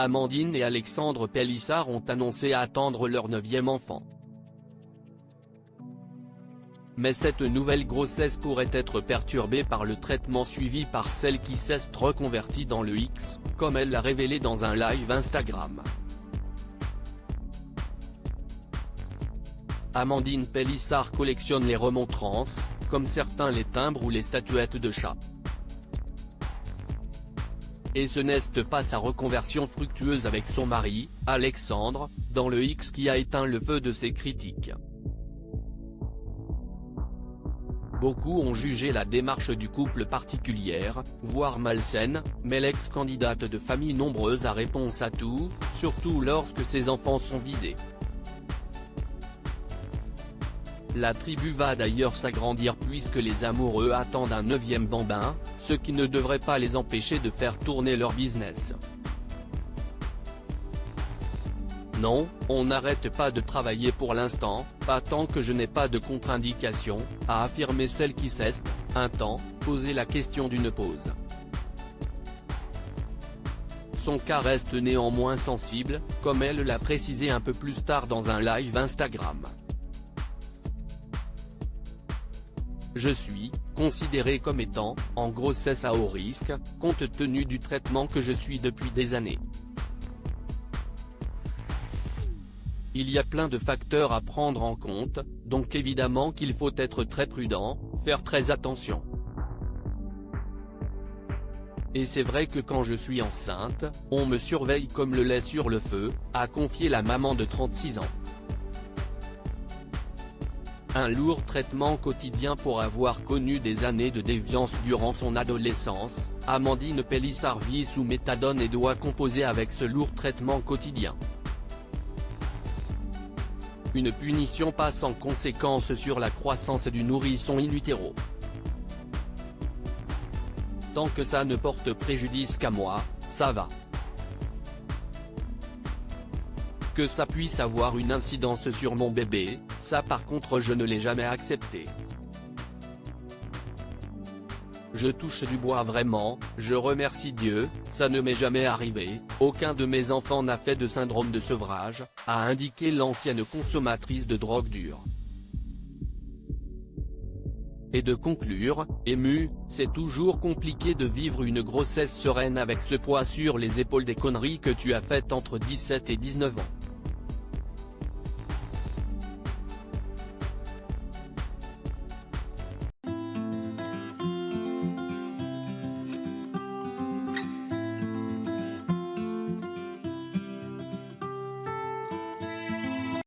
Amandine et Alexandre Pélissard ont annoncé attendre leur 9e enfant. Mais cette nouvelle grossesse pourrait être perturbée par le traitement suivi par celle qui s'est reconvertie dans le X, comme elle l'a révélé dans un live Instagram. Amandine Pélissard collectionne les remontrances, comme certains les timbres ou les statuettes de chats. Et ce n'est pas sa reconversion fructueuse avec son mari, Alexandre, dans le X qui a éteint le feu de ses critiques. Beaucoup ont jugé la démarche du couple particulière, voire malsaine, mais l'ex-candidate de famille nombreuse a réponse à tout, surtout lorsque ses enfants sont visés. La tribu va d'ailleurs s'agrandir puisque les amoureux attendent un 9e bambin, ce qui ne devrait pas les empêcher de faire tourner leur business. Non, on n'arrête pas de travailler pour l'instant, pas tant que je n'ai pas de contre-indication, a affirmé celle qui s'est, un temps, posé la question d'une pause. Son cas reste néanmoins sensible, comme elle l'a précisé un peu plus tard dans un live Instagram. Je suis considérée comme étant en grossesse à haut risque, compte tenu du traitement que je suis depuis des années. Il y a plein de facteurs à prendre en compte, donc évidemment qu'il faut être très prudent, faire très attention. Et c'est vrai que quand je suis enceinte, on me surveille comme le lait sur le feu, a confié la maman de 36 ans. Un lourd traitement quotidien pour avoir connu des années de déviance durant son adolescence, Amandine Pélissard vit sous méthadone et doit composer avec ce lourd traitement quotidien. Une punition pas sans conséquence sur la croissance du nourrisson in utero. Tant que ça ne porte préjudice qu'à moi, ça va. Que ça puisse avoir une incidence sur mon bébé, ça par contre je ne l'ai jamais accepté. Je touche du bois vraiment, je remercie Dieu, ça ne m'est jamais arrivé, aucun de mes enfants n'a fait de syndrome de sevrage, a indiqué l'ancienne consommatrice de drogue dure. Et de conclure, ému, c'est toujours compliqué de vivre une grossesse sereine avec ce poids sur les épaules des conneries que tu as faites entre 17 et 19 ans.